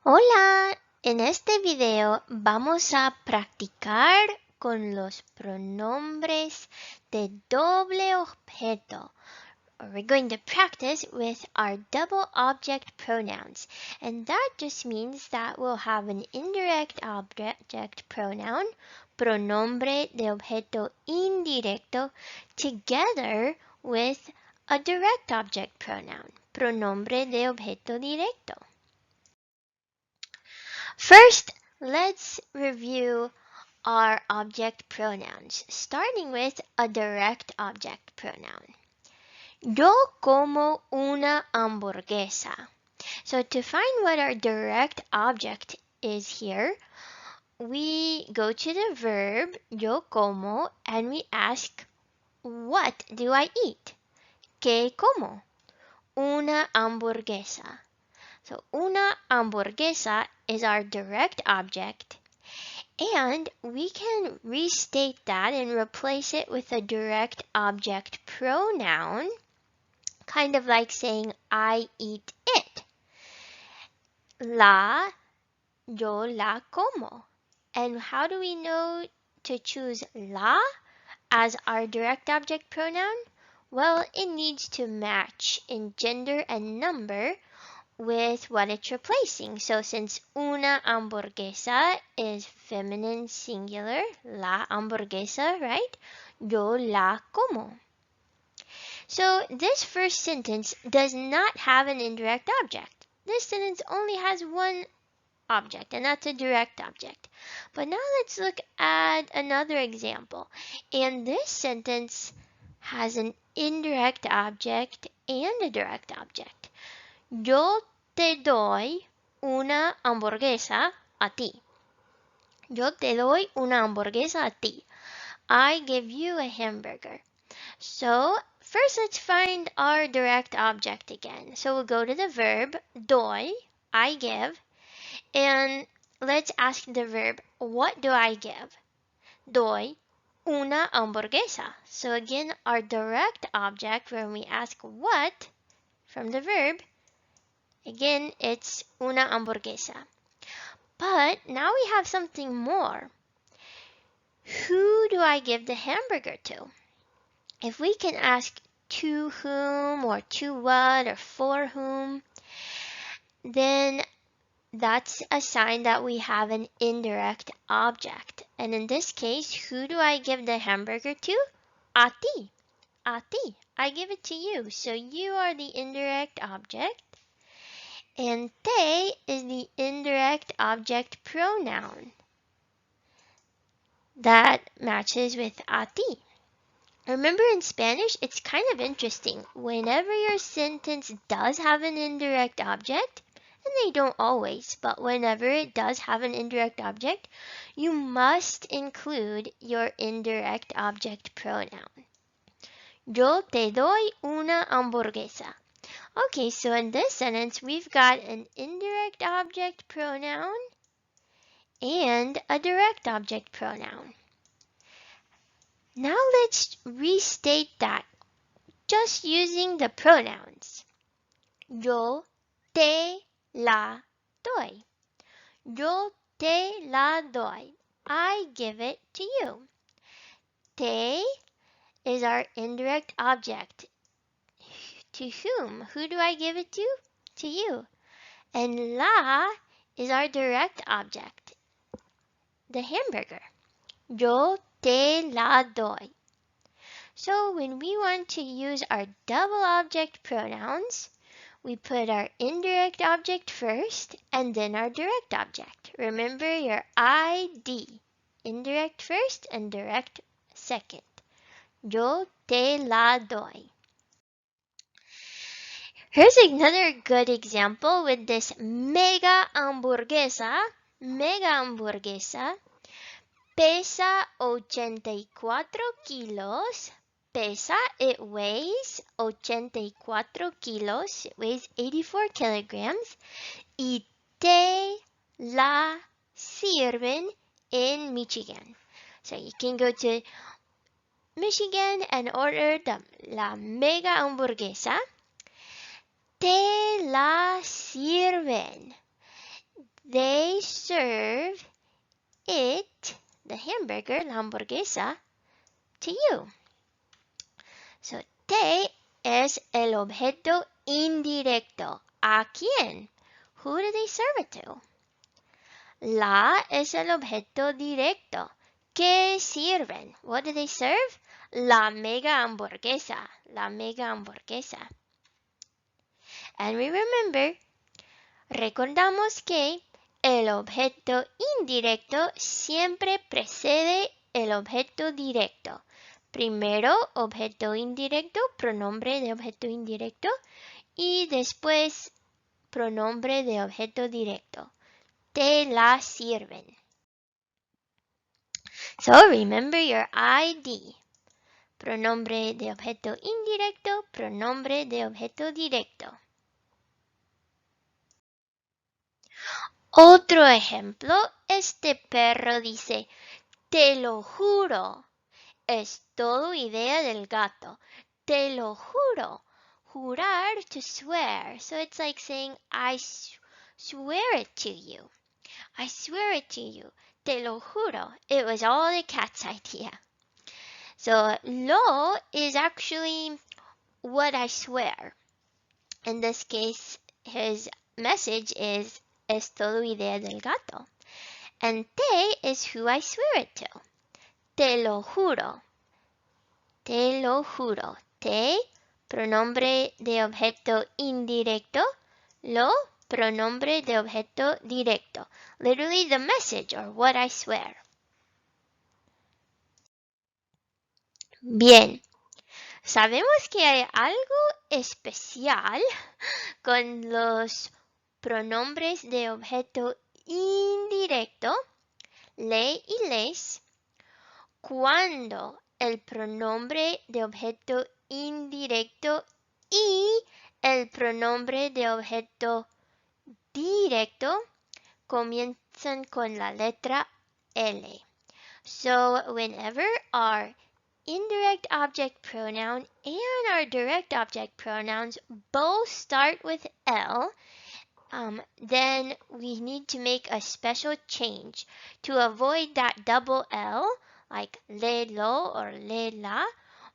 Hola, en este video vamos a practicar con los pronombres de doble objeto. We're going to practice with our double object pronouns, and that just means that we'll have an indirect object pronoun, pronombre de objeto indirecto, together with a direct object pronoun, pronombre de objeto directo. First, let's review our object pronouns, starting with a direct object pronoun. Yo como una hamburguesa. So to find what our direct object is here, we go to the verb yo como and we ask, what do I eat? ¿Qué como? Una hamburguesa. So una hamburguesa is our direct object, and we can restate that and replace it with a direct object pronoun, kind of like saying I eat it. Yo la como. And how do we know to choose la as our direct object pronoun? Well, it needs to match in gender and number with what it's replacing. So since una hamburguesa is feminine singular, la hamburguesa, right? Yo la como. So this first sentence does not have an indirect object. This sentence only has one object, and that's a direct object. But now let's look at another example. And this sentence has an indirect object and a direct object. Yo te doy una hamburguesa a ti. Yo te doy una hamburguesa a ti. I give you a hamburger. So first let's find our direct object again. So we'll go to the verb doy, I give, and let's ask the verb, what do I give? Doy una hamburguesa. So again, our direct object when we ask what from the verb, again, it's una hamburguesa. But now we have something more. Who do I give the hamburger to? If we can ask to whom or to what or for whom, then that's a sign that we have an indirect object. And in this case, who do I give the hamburger to? A ti. A ti. I give it to you. So you are the indirect object. And te is the indirect object pronoun that matches with a ti. Remember in Spanish, it's kind of interesting. Whenever your sentence does have an indirect object, and they don't always, but whenever it does have an indirect object, you must include your indirect object pronoun. Yo te doy una hamburguesa. Okay, so in this sentence, we've got an indirect object pronoun and a direct object pronoun. Now let's restate that just using the pronouns. Yo te la doy. Yo te la doy. I give it to you. Te is our indirect object. To whom? Who do I give it to? To you. And la is our direct object, the hamburger. Yo te la doy. So when we want to use our double object pronouns, we put our indirect object first and then our direct object. Remember your ID. Indirect first and direct second. Yo te la doy. Here's another good example with this mega hamburguesa. Mega hamburguesa pesa 84 kilos. Pesa, it weighs 84 kilos. It weighs 84 kilograms. Y te la sirven in Michigan. So you can go to Michigan and order la mega hamburguesa. Te la sirven. They serve it, the hamburger, la hamburguesa, to you. So, te es el objeto indirecto. ¿A quién? Who do they serve it to? La es el objeto directo. ¿Qué sirven? What do they serve? La mega hamburguesa. La mega hamburguesa. And we remember, recordamos que el objeto indirecto siempre precede el objeto directo. Primero, objeto indirecto, pronombre de objeto indirecto, y después, pronombre de objeto directo. Te la sirven. So remember your ID. Pronombre de objeto indirecto, pronombre de objeto directo. Otro ejemplo, este perro dice, te lo juro. Es todo idea del gato. Te lo juro. Jurar, to swear. So it's like saying, I swear it to you. I swear it to you. Te lo juro. It was all the cat's idea. So lo is actually what I swear. In this case, his message is todo idea del gato. And te is who I swear it to. Te lo juro. Te lo juro. Te, pronombre de objeto indirecto. Lo, pronombre de objeto directo. Literally the message or what I swear. Bien. Sabemos que hay algo especial con los pronombres de objeto indirecto, le y les, cuando el pronombre de objeto indirecto y el pronombre de objeto directo comienzan con la letra L. So whenever our indirect object pronoun and our direct object pronouns both start with L, then we need to make a special change. To avoid that double L, like le, lo, or le, la,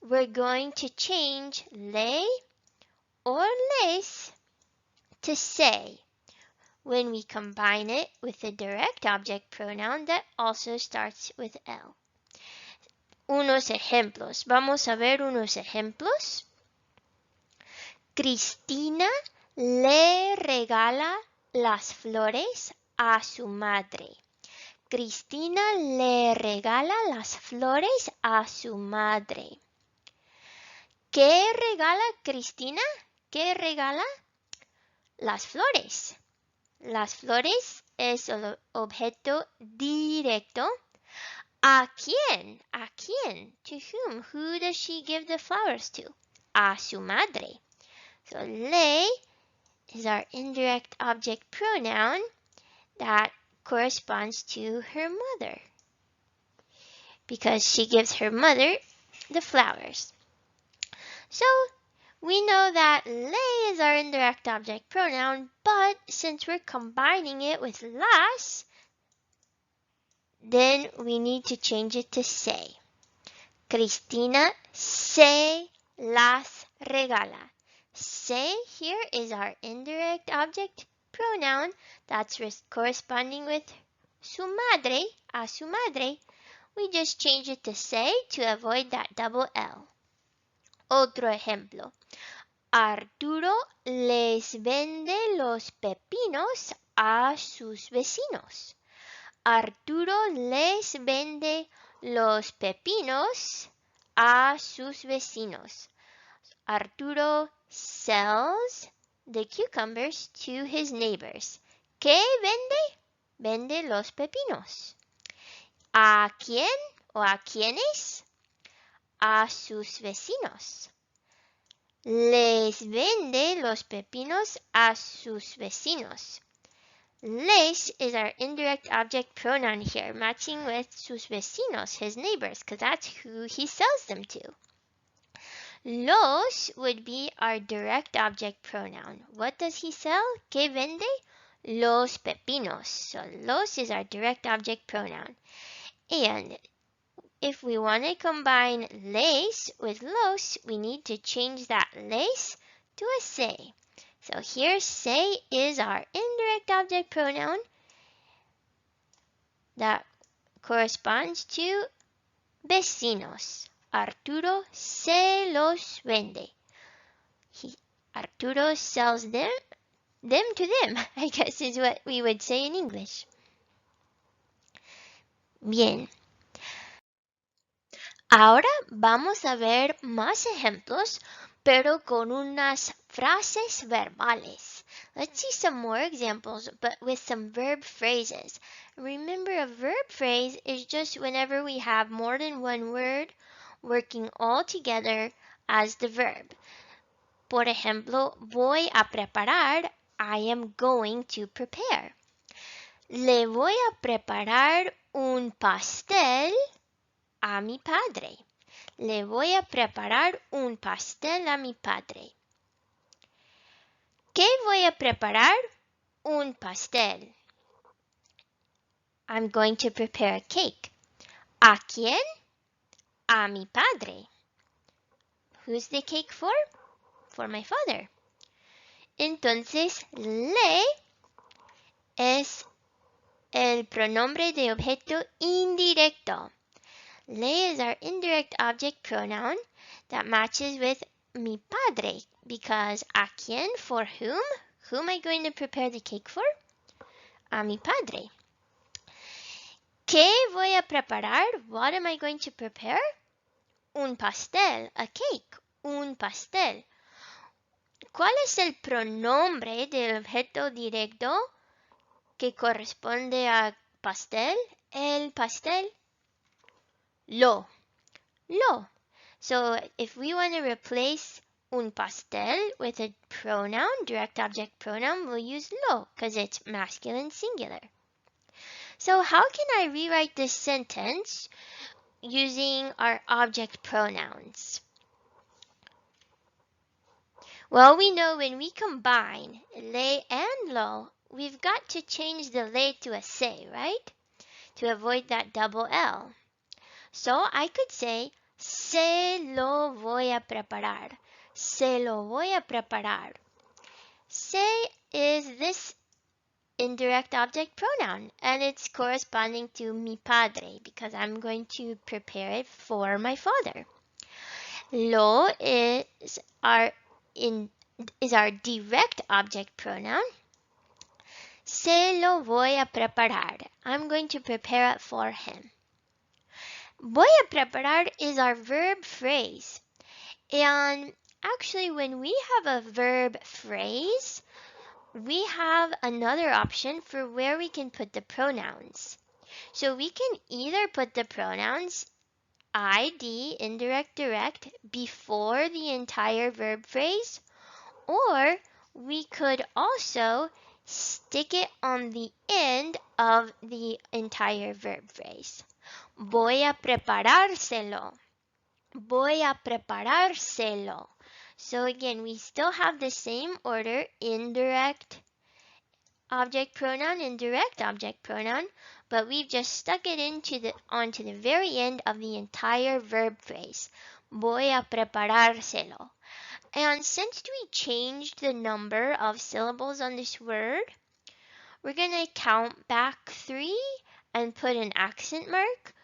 we're going to change le or les to say when we combine it with the direct object pronoun that also starts with L. Unos ejemplos. Vamos a ver unos ejemplos. Cristina le regala las flores a su madre. Cristina le regala las flores a su madre. ¿Qué regala Cristina? ¿Qué regala? Las flores. Las flores es el objeto directo. ¿A quién? ¿A quién? To whom? Who does she give the flowers to? A su madre. So le is our indirect object pronoun that corresponds to her mother because she gives her mother the flowers. So we know that le is our indirect object pronoun, but since we're combining it with las, then we need to change it to se. Cristina se las regala. Se here is our indirect object pronoun that's corresponding with su madre, a su madre. We just change it to se to avoid that double L. Otro ejemplo. Arturo les vende los pepinos a sus vecinos. Arturo les vende los pepinos a sus vecinos. Arturo sells the cucumbers to his neighbors. ¿Qué vende? Vende los pepinos. ¿A quién o a quiénes? A sus vecinos. Les vende los pepinos a sus vecinos. Les is our indirect object pronoun here, matching with sus vecinos, his neighbors, because that's who he sells them to. Los would be our direct object pronoun. What does he sell? ¿Qué vende? los pepinos. So los is our direct object pronoun. And if we want to combine les with los, we need to change that les to a se. So here se is our indirect object pronoun that corresponds to vecinos. Arturo se los vende. Arturo sells them to them, I guess is what we would say in English. Bien. Ahora vamos a ver más ejemplos, pero con unas frases verbales. Let's see some more examples, but with some verb phrases. Remember, a verb phrase is just whenever we have more than one word working all together as the verb. Por ejemplo, voy a preparar, I am going to prepare. Le voy a preparar un pastel a mi padre. Le voy a preparar un pastel a mi padre. ¿Qué voy a preparar? Un pastel. I'm going to prepare a cake. ¿A quién? A mi padre. Who's the cake for? For my father. Entonces, le es el pronombre de objeto indirecto. Le is our indirect object pronoun that matches with mi padre because ¿a quién? For whom? Who am I going to prepare the cake for? A mi padre. ¿Qué voy a preparar? What am I going to prepare? Un pastel, a cake, un pastel. ¿Cuál es el pronombre del objeto directo que corresponde a pastel? El pastel. Lo. So if we want to replace un pastel with a pronoun, direct object pronoun, we'll use lo because it's masculine singular. So how can I rewrite this sentence using our object pronouns? Well, we know when we combine le and lo, we've got to change the le to a se, right? To avoid that double L. So I could say, se lo voy a preparar. Se lo voy a preparar. Se is this indirect object pronoun, and it's corresponding to mi padre because I'm going to prepare it for my father. Lo is our direct object pronoun. Se lo voy a preparar. I'm going to prepare it for him. Voy a preparar is our verb phrase. And actually, when we have a verb phrase, we have another option for where we can put the pronouns. So we can either put the pronouns id, indirect, direct, before the entire verb phrase, or we could also stick it on the end of the entire verb phrase. Voy a preparárselo. Voy a preparárselo. So again, we still have the same order, indirect object pronoun and direct object pronoun, but we've just stuck it onto the very end of the entire verb phrase. Voy a preparárselo. And since we changed the number of syllables on this word, we're going to count back 3 and put an accent mark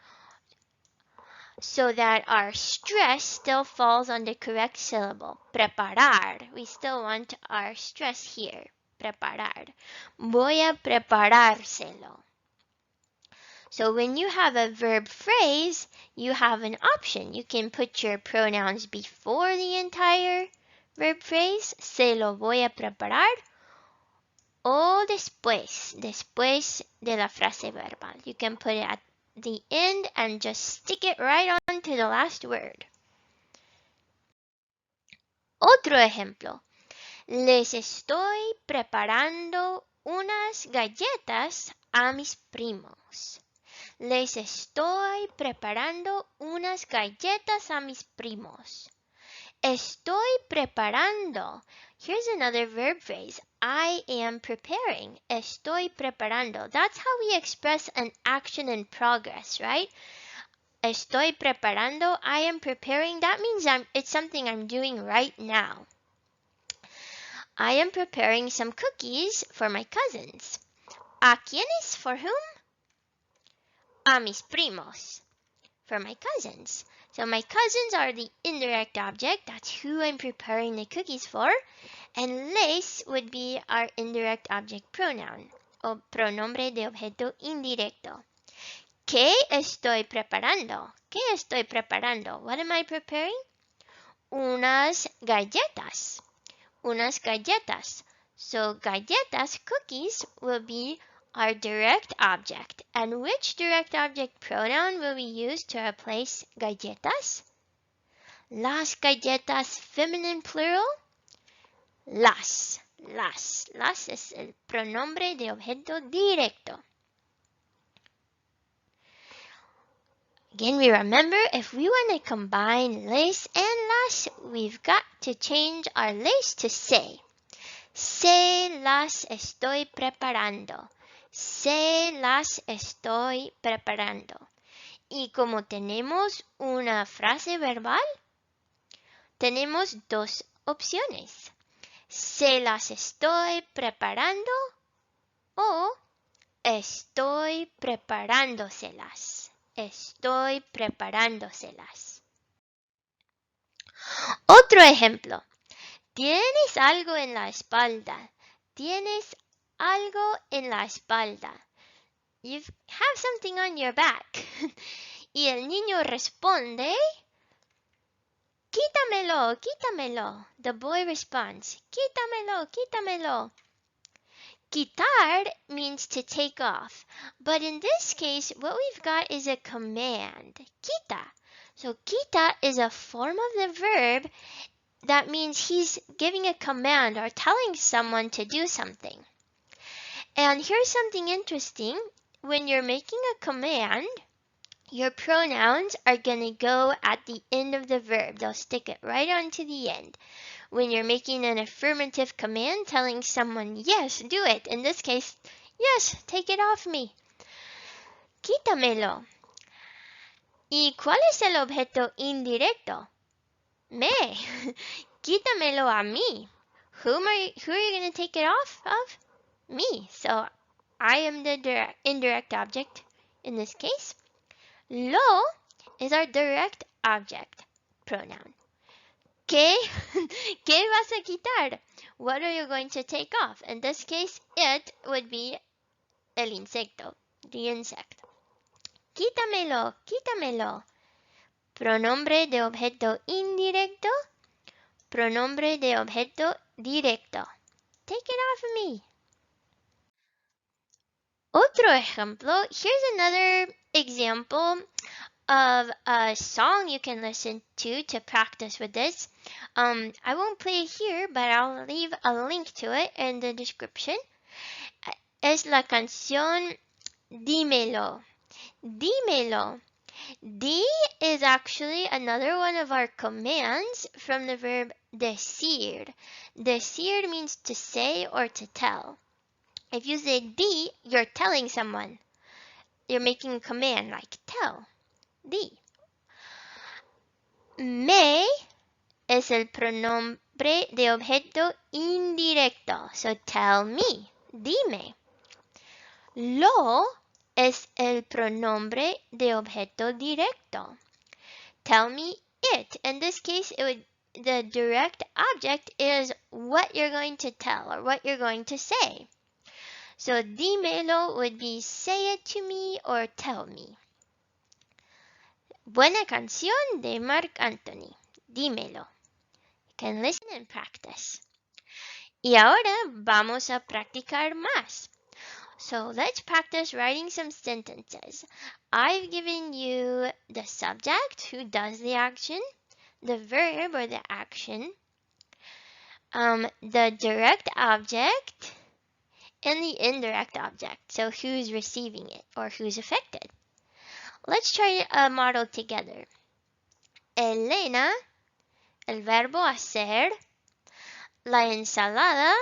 so that our stress still falls on the correct syllable. Preparar. We still want our stress here. Preparar. Voy a preparárselo. So when you have a verb phrase, you have an option. You can put your pronouns before the entire verb phrase, se lo voy a preparar, o después de la frase verbal. You can put it at the end and just stick it right on to the last word. Otro ejemplo. Les estoy preparando unas galletas a mis primos. Les estoy preparando unas galletas a mis primos. Estoy preparando. Here's another verb phrase. I am preparing. Estoy preparando. That's how we express an action in progress, right? Estoy preparando. I am preparing. That means it's something I'm doing right now. I am preparing some cookies for my cousins. ¿A quiénes? For whom? A mis primos. For my cousins. So my cousins are the indirect object. That's who I'm preparing the cookies for. And les would be our indirect object pronoun, o pronombre de objeto indirecto. ¿Qué estoy preparando? ¿Qué estoy preparando? What am I preparing? Unas galletas. Unas galletas. So galletas, cookies, will be our direct object. And which direct object pronoun will we use to replace galletas? Las galletas, feminine plural. Las es el pronombre de objeto directo. Again, we remember if we want to combine les and las, we've got to change our les to se. Se las estoy preparando. Se las estoy preparando. Y como tenemos una frase verbal, tenemos dos opciones. Se las estoy preparando o estoy preparándoselas. Estoy preparándoselas. Otro ejemplo. Tienes algo en la espalda. Tienes algo en la espalda. You have something on your back. Y el niño responde, quítamelo, quítamelo. The boy responds, quítamelo, quítamelo. Quitar means to take off, but in this case, what we've got is a command, quita. So quita is a form of the verb that means he's giving a command or telling someone to do something. And here's something interesting. When you're making a command, your pronouns are going to go at the end of the verb. They'll stick it right onto the end. When you're making an affirmative command telling someone, yes, do it. In this case, yes, take it off me. Quítamelo. ¿Y cuál es el objeto indirecto? Me. Quítamelo a mí. Who are you going to take it off of? Me. So I am the indirect object in this case. Lo is our direct object pronoun. ¿Qué? ¿Qué vas a quitar? What are you going to take off? In this case, it would be el insecto, the insect. Quítamelo, quítamelo. Pronombre de objeto indirecto, pronombre de objeto directo. Take it off of me. Otro ejemplo. Here's another example of a song you can listen to practice with this. I won't play it here, but I'll leave a link to it in the description. Es la canción Dímelo. Dímelo. Di is actually another one of our commands from the verb decir. Decir means to say or to tell. If you say di, you're telling someone. You're making a command like tell. Di. Me es el pronombre de objeto indirecto. So tell me. Dime. Lo es el pronombre de objeto directo. Tell me it. In this case, the direct object is what you're going to tell or what you're going to say. So dímelo would be say it to me or tell me. Buena canción de Marc Anthony. Dímelo. You can listen and practice. Y ahora vamos a practicar más. So let's practice writing some sentences. I've given you the subject, who does the action, the verb or the action, the direct object, and the indirect object, so who's receiving it or who's affected. Let's try a model together. Elena, el verbo hacer, la ensalada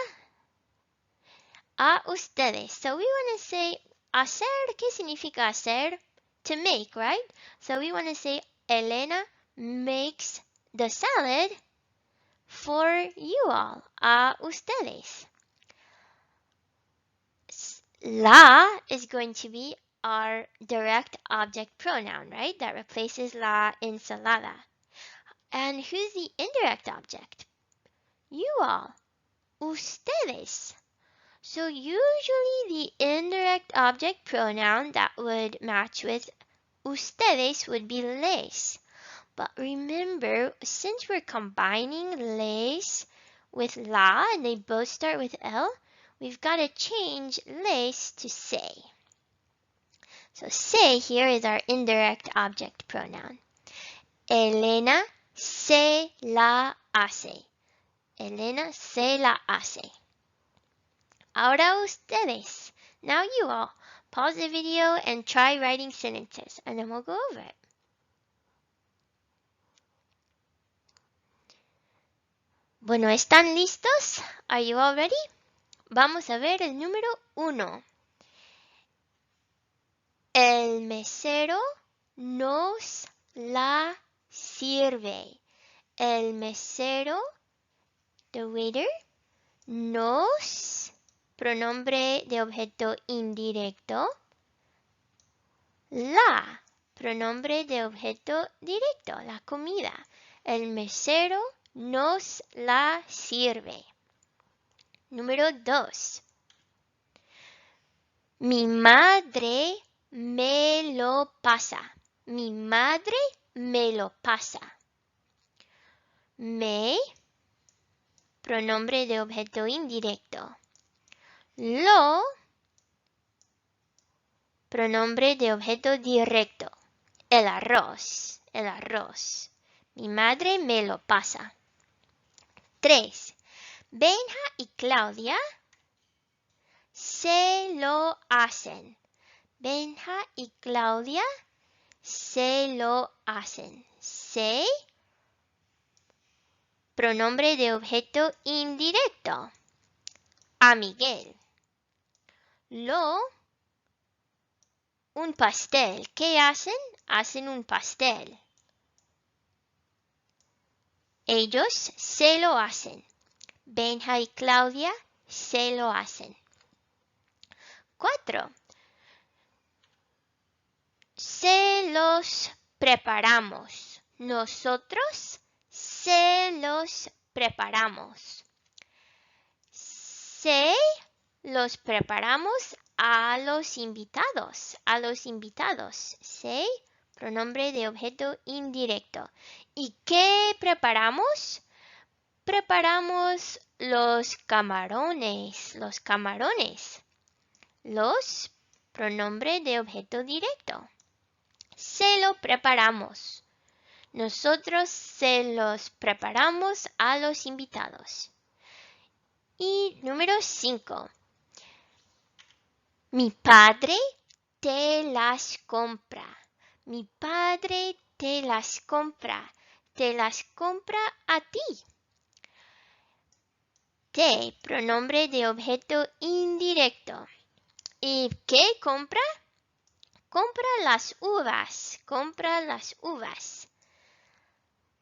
a ustedes. So we want to say hacer. ¿Qué significa hacer? To make, right? So we want to say Elena makes the salad for you all, a ustedes. La is going to be our direct object pronoun, right? That replaces la ensalada. And who's the indirect object? You all, ustedes. So usually the indirect object pronoun that would match with ustedes would be les. But remember, since we're combining les with la and they both start with L, we've got to change les to se. So se here is our indirect object pronoun. Elena se la hace. Elena se la hace. Ahora ustedes. Now you all. Pause the video and try writing sentences, and then we'll go over it. Bueno, ¿están listos? Are you all ready? Vamos a ver el número 1. El mesero nos la sirve. El mesero, the waiter, nos, pronombre de objeto indirecto. La, pronombre de objeto directo, la comida. El mesero nos la sirve. Número 2. Mi madre me lo pasa. Mi madre me lo pasa. Me, pronombre de objeto indirecto. Lo, pronombre de objeto directo. El arroz, el arroz. Mi madre me lo pasa. 3. Benja y Claudia se lo hacen. Benja y Claudia se lo hacen. Se, pronombre de objeto indirecto. A Miguel. Lo, un pastel. ¿Qué hacen? Hacen un pastel. Ellos se lo hacen. Benja y Claudia se lo hacen. 4. Se los preparamos. Nosotros se los preparamos. Se los preparamos a los invitados. A los invitados. Se, pronombre de objeto indirecto. ¿Y qué preparamos? Preparamos los camarones. Los camarones. Los, pronombre de objeto directo. Se lo preparamos. Nosotros se los preparamos a los invitados. Y número 5. Mi padre te las compra. Mi padre te las compra. Te las compra a ti. Te, pronombre de objeto indirecto. ¿Y qué compra? Compra las uvas. Compra las uvas.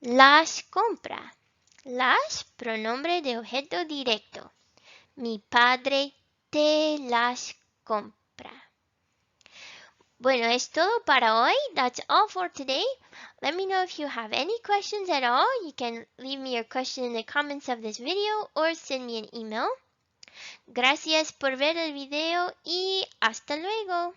Las compra. Las, pronombre de objeto directo. Mi padre te las compra. Bueno, es todo para hoy. That's all for today. Let me know if you have any questions at all. You can leave me your question in the comments of this video or send me an email. Gracias por ver el video y hasta luego.